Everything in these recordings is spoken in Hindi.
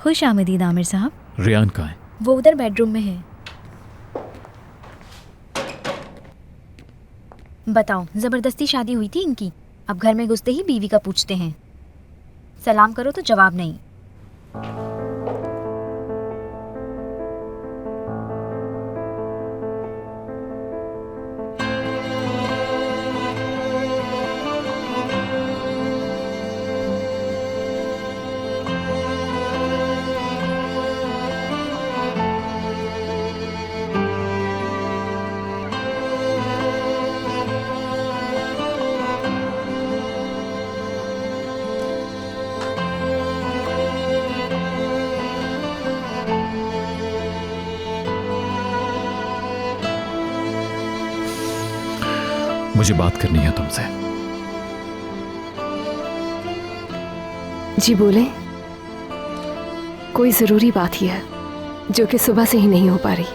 खुश आमदीद आमिर साहब। रियान कहाँ है? वो उधर बेडरूम में है। बताओ, जबरदस्ती शादी हुई थी इनकी, अब घर में घुसते ही बीवी का पूछते हैं। सलाम करो तो जवाब नहीं। मुझे बात करनी है तुमसे। जी बोले। कोई जरूरी बात ही है जो कि सुबह से ही नहीं हो पा रही।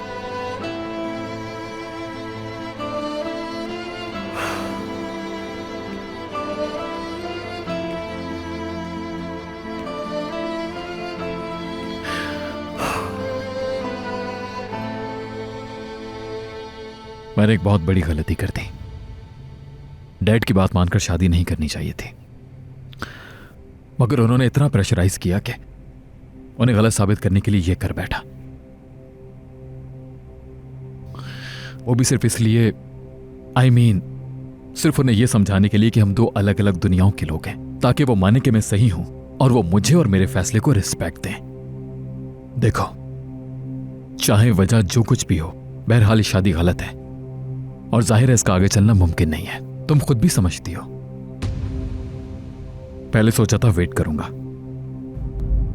मैंने एक बहुत बड़ी गलती कर दी। डैड की बात मानकर शादी नहीं करनी चाहिए थी, मगर उन्होंने इतना प्रेशराइज किया कि उन्हें गलत साबित करने के लिए यह कर बैठा। वो भी सिर्फ इसलिए, सिर्फ उन्हें यह समझाने के लिए कि हम दो अलग अलग दुनियाओं के लोग हैं, ताकि वो माने कि मैं सही हूं और वो मुझे और मेरे फैसले को रिस्पेक्ट दें। देखो, चाहे वजह जो कुछ भी हो, बहरहाल शादी गलत है और जाहिर है इसका आगे चलना मुमकिन नहीं है। तुम खुद भी समझती हो। पहले सोचा था वेट करूंगा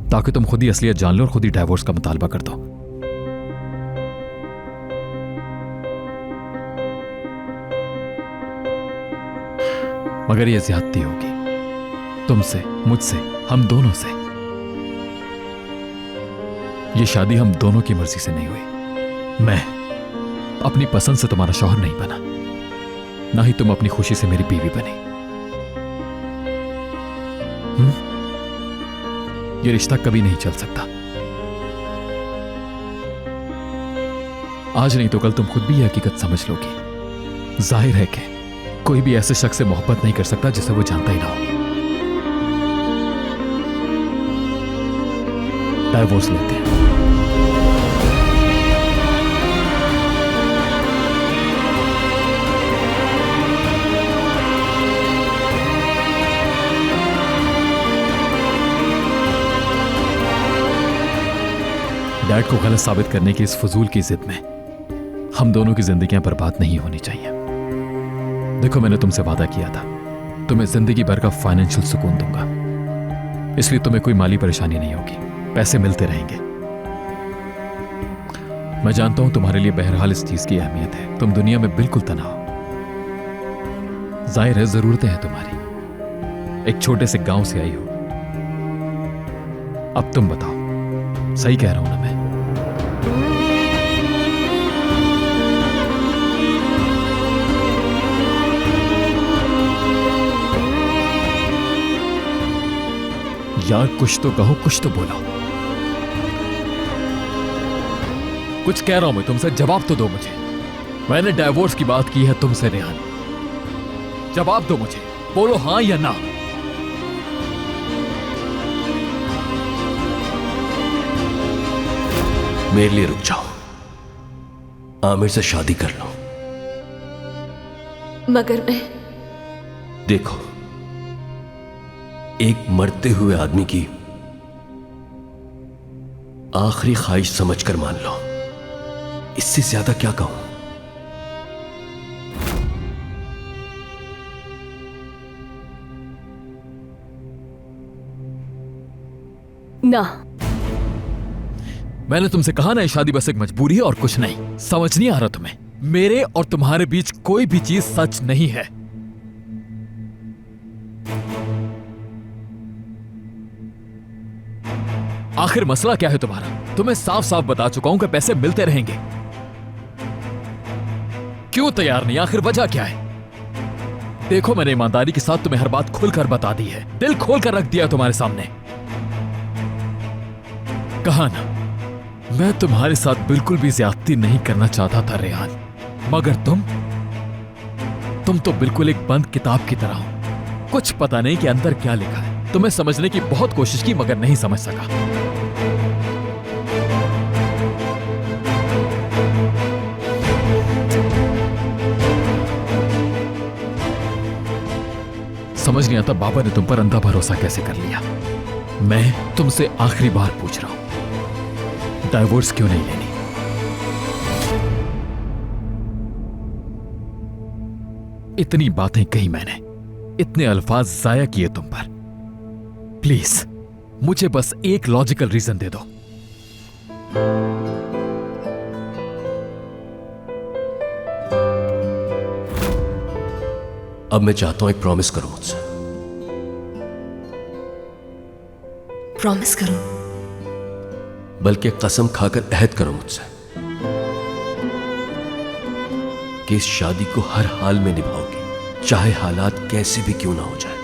ताकि तुम खुद ही असलियत जान लो और खुद ही डाइवोर्स का मुतालबा कर दो। मगर यह ज्यादती होगी तुमसे, मुझसे, हम दोनों से। यह शादी हम दोनों की मर्जी से नहीं हुई। मैं अपनी पसंद से तुम्हारा शौहर नहीं बना, ना ही तुम अपनी खुशी से मेरी बीवी बनी। ये रिश्ता कभी नहीं चल सकता। आज नहीं तो कल तुम खुद भी यह हकीकत समझ लोगी। जाहिर है कि कोई भी ऐसे शख्स से मोहब्बत नहीं कर सकता जिसे वो जानता ही ना हो। डाइवोर्स लेते हैं। डैड को गलत साबित करने की इस फजूल की जिद में हम दोनों की जिंदगियां बर्बाद नहीं होनी चाहिए। देखो, मैंने तुमसे वादा किया था तुम्हें जिंदगी भर का फाइनेंशियल सुकून दूंगा, इसलिए तुम्हें कोई माली परेशानी नहीं होगी, पैसे मिलते रहेंगे। मैं जानता हूं तुम्हारे लिए बहरहाल इस चीज की अहमियत है। तुम दुनिया में बिल्कुल तन्हा हो। जाहिर है जरूरतें हैं तुम्हारी। एक छोटे से गांव से आई हो। अब तुम बताओ, सही कह रहा हूं ना मैं? यार कुछ तो कहो, कुछ तो बोलो। कुछ कह रहा हूं मैं तुमसे, जवाब तो दो मुझे। मैंने डाइवोर्स की बात की है तुमसे रेहान, जवाब दो मुझे, बोलो हां या ना। मेरे लिए रुक जाओ, आमिर से शादी कर लो। मगर मैं देखो, एक मरते हुए आदमी की आखिरी ख्वाहिश समझकर मान लो, इससे ज्यादा क्या कहूं। ना, मैंने तुमसे कहा ना, ये शादी बस एक मजबूरी है और कुछ नहीं। समझ नहीं आ रहा तुम्हें? मेरे और तुम्हारे बीच कोई भी चीज सच नहीं है। आखिर मसला क्या है तुम्हारा? तुम्हें साफ साफ बता चुका हूं कि पैसे मिलते रहेंगे। क्यों तैयार नहीं? आखिर वजह क्या है? देखो, मैंने ईमानदारी के साथ तुम्हें हर बात खुलकर बता दी है, दिल खोलकर रख दिया तुम्हारे सामने। कहा ना, मैं तुम्हारे साथ बिल्कुल भी ज्यादती नहीं करना चाहता था रेहान, मगर तुम तो बिल्कुल एक बंद किताब की तरह हो। कुछ पता नहीं कि अंदर क्या लिखा है। तुम्हें समझने की बहुत कोशिश की मगर नहीं समझ सका। समझ नहीं आता बाबा ने तुम पर अंधा भरोसा कैसे कर लिया। मैं तुमसे आखिरी बार पूछ रहा हूं, डाइवोर्स क्यों नहीं लेनी? इतनी बातें कही मैंने, इतने अल्फाज जाया किए तुम पर। प्लीज मुझे बस एक लॉजिकल रीजन दे दो। अब मैं चाहता हूं एक प्रॉमिस करो मुझसे। प्रॉमिस करो? बल्कि कसम खाकर अहद करो मुझसे कि इस शादी को हर हाल में निभाओगी, चाहे हालात कैसे भी क्यों ना हो जाए।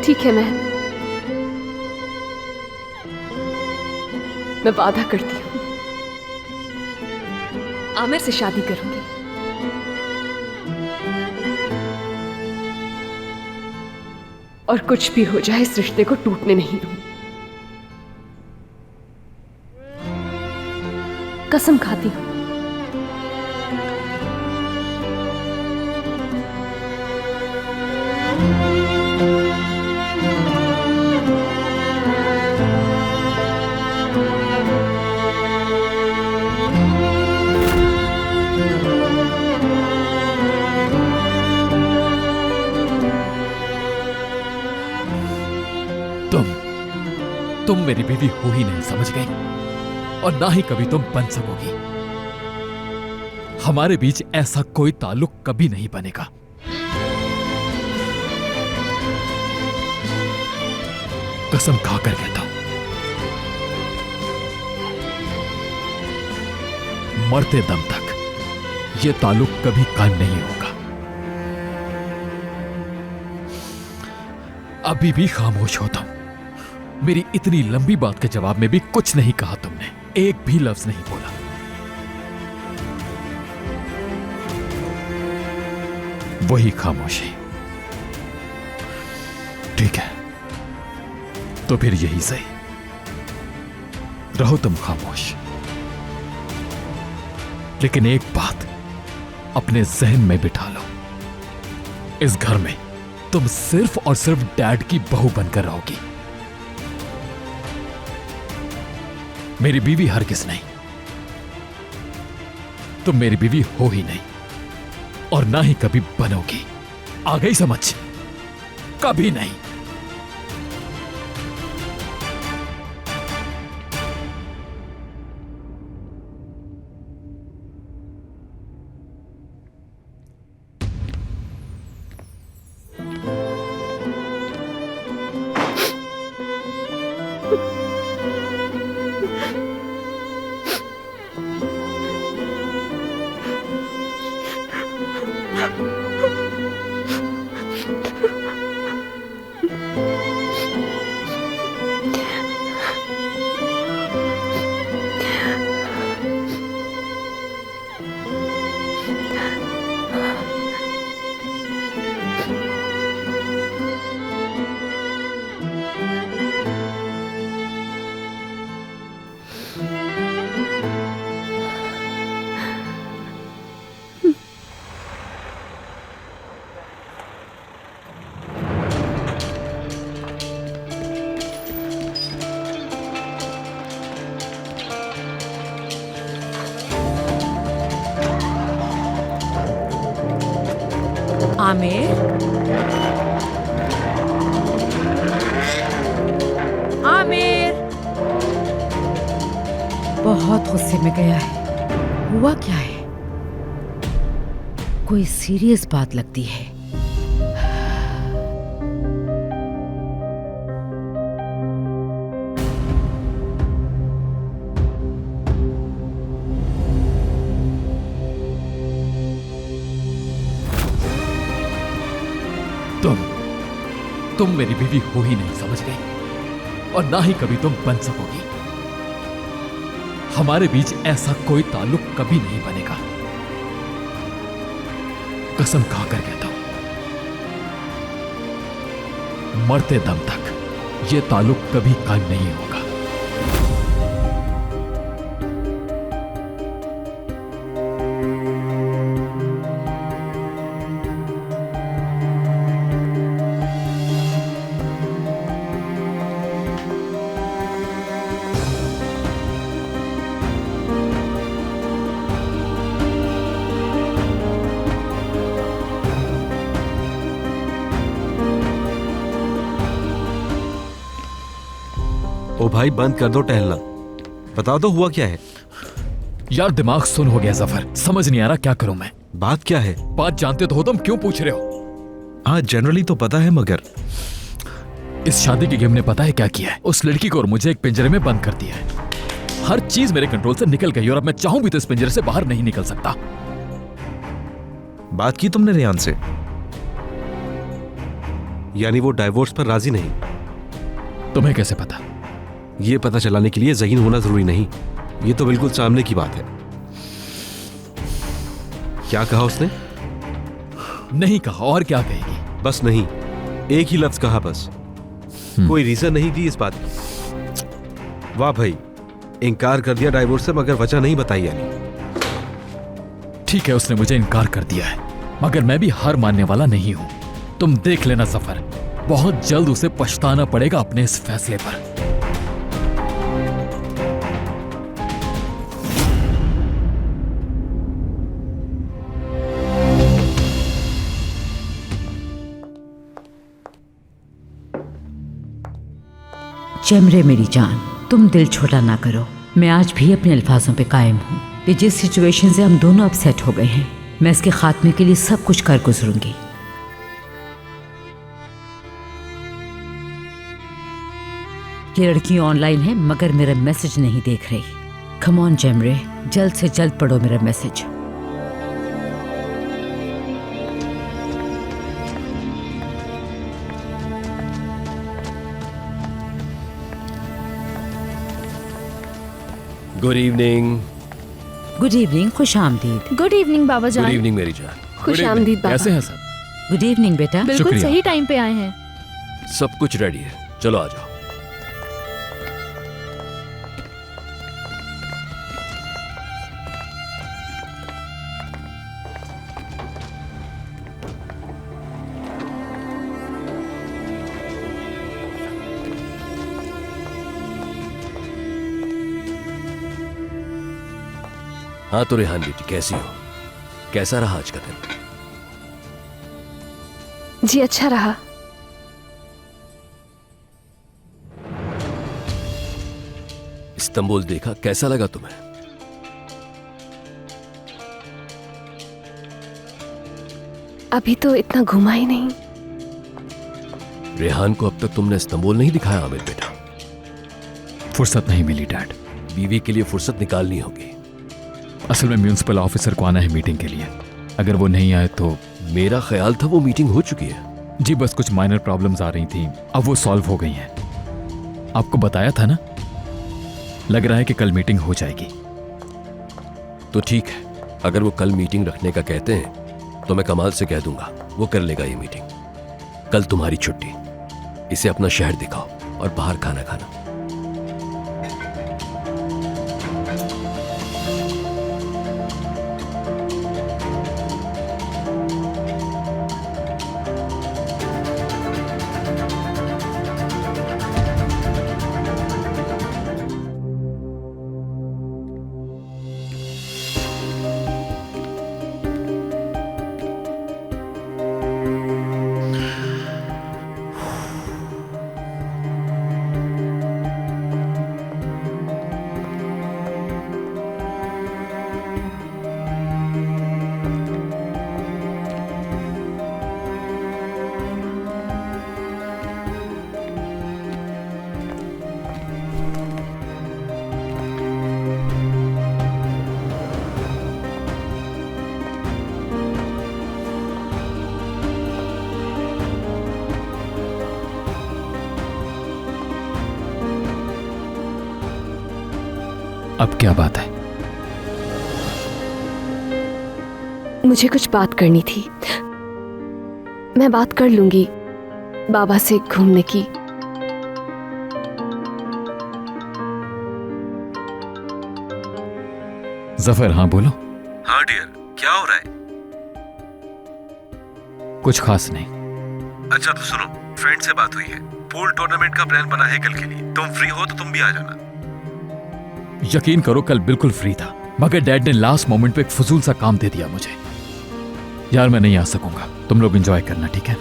ठीक है, मैं वादा करती हूं, आमिर से शादी करूंगी। और कुछ भी हो जाए इस रिश्ते को टूटने नहीं दूंगी। कसम खाती हूं। तुम मेरी बीवी हो ही नहीं, समझ गई? और ना ही कभी तुम बन सकोगी। हमारे बीच ऐसा कोई ताल्लुक कभी नहीं बनेगा। कसम खाकर कहता हूं, मरते दम तक यह ताल्लुक कभी कायम नहीं होगा। अभी भी खामोश हो तुम। मेरी इतनी लंबी बात के जवाब में भी कुछ नहीं कहा तुमने, एक भी लफ्ज नहीं बोला। वही खामोशी। ठीक है, तो फिर यही सही, रहो तुम खामोश। लेकिन एक बात अपने जहन में बिठा लो, इस घर में तुम सिर्फ और सिर्फ डैड की बहू बनकर रहोगी। मेरी बीवी हरगिज़ नहीं। तुम मेरी बीवी हो ही नहीं और ना ही कभी बनोगी। आ गई समझ? कभी नहीं। आमिर, आमिर बहुत गुस्से में गया है। हुआ क्या है? कोई सीरियस बात लगती है। तुम मेरी बीवी हो ही नहीं, समझ गई? और ना ही कभी तुम बन सकोगी। हमारे बीच ऐसा कोई ताल्लुक कभी नहीं बनेगा। कसम खाकर कहता हूं, मरते दम तक यह ताल्लुक कभी कायम नहीं होगा। ओ भाई, बंद कर दो टहलना। बताओ तो हुआ क्या है? यार दिमाग सुन हो गया जफर, समझ नहीं आ रहा क्या करूं मैं। बात क्या है? बात जानते तो हो, तुम क्यों पूछ रहे हो? हाँ, जनरली तो पता है, मगर इस शादी के गेम ने पता है क्या किया है? उस लड़की को और मुझे एक पिंजरे में बंद कर दिया है। हर चीज मेरे कंट्रोल से निकल गई और अब मैं चाहूं भी तो इस पिंजरे से बाहर नहीं निकल सकता। बात की तुमने रेहान से? यानी वो डाइवोर्स पर राजी नहीं? तुम्हें कैसे पता? ये पता चलाने के लिए ज़हीन होना जरूरी नहीं, ये तो बिल्कुल सामने की बात है। क्या कहा उसने? नहीं कहा, और क्या कहेगी? बस नहीं, एक ही लफ्ज कहा बस। कोई रीजन नहीं दी इस बात की। वाह भाई, इनकार कर दिया डाइवोर्स से, मगर वजह नहीं बताई यानी। ठीक है, उसने मुझे इनकार कर दिया है, मगर मैं भी हार मानने वाला नहीं हूं। तुम देख लेना सफर, बहुत जल्द उसे पछताना पड़ेगा अपने इस फैसले पर। चमरे मेरी जान, तुम दिल छोटा ना करो। मैं आज भी अपने अल्फाजों पे कायम हूँ कि जिस सिचुएशन से हम दोनों अपसेट हो गए हैं, मैं इसके खात्मे के लिए सब कुछ कर गुजरूंगी। ये लड़की ऑनलाइन है मगर मेरा मैसेज नहीं देख रही। कम ऑन जमरे, जल्द से जल्द पढ़ो मेरा message. Good evening. Good evening, खुश आमदीद। गुड इवनिंग बाबा गुड जान। इवनिंग मेरी जान। खुश आमदीद बाबा। कैसे हैं सब? गुड इवनिंग बेटा। बिल्कुल शुक्रिया। सही टाइम पे आए हैं। सब कुछ रेडी है, चलो आ जाओ। हाँ तो रेहान बेटी, कैसी हो? कैसा रहा आज का दिन? जी अच्छा रहा। इस्तांबुल देखा, कैसा लगा तुम्हें? अभी तो इतना घुमा ही नहीं। रेहान को अब तक तुमने इस्तांबुल नहीं दिखाया आमिर बेटा। फुर्सत नहीं मिली डैड। बीवी के लिए फुर्सत निकालनी होगी। असल में म्यूनिसिपल ऑफिसर को आना है मीटिंग के लिए, अगर वो नहीं आए तो। मेरा ख्याल था वो मीटिंग हो चुकी है। जी बस कुछ माइनर प्रॉब्लम्स आ रही थी, अब वो सॉल्व हो गई हैं। आपको बताया था ना, लग रहा है कि कल मीटिंग हो जाएगी। तो ठीक है, अगर वो कल मीटिंग रखने का कहते हैं तो मैं कमाल से कह दूंगा, वो कर लेगा ये मीटिंग। कल तुम्हारी छुट्टी, इसे अपना शहर दिखाओ और बाहर खाना खाना। अब क्या बात है? मुझे कुछ बात करनी थी। मैं बात कर लूंगी बाबा से घूमने की। जफर, हाँ बोलो। हाँ डियर, क्या हो रहा है? कुछ खास नहीं। अच्छा तो सुनो, फ्रेंड से बात हुई है, पूल टूर्नामेंट का प्लान बना है कल के लिए। तुम फ्री हो तो तुम भी आ जाना। यकीन करो कल बिल्कुल फ्री था, मगर डैड ने लास्ट मोमेंट पे एक फजूल सा काम दे दिया मुझे। यार मैं नहीं आ सकूंगा, तुम लोग एंजॉय करना, ठीक है?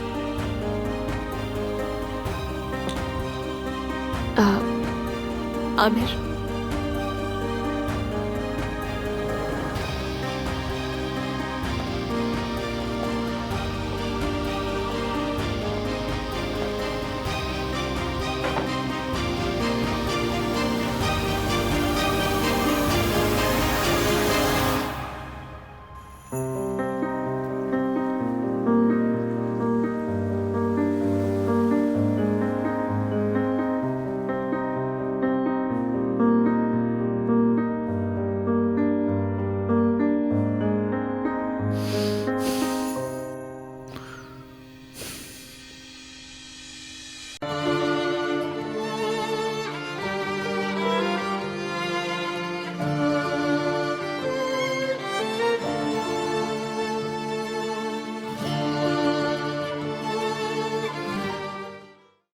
आमिर,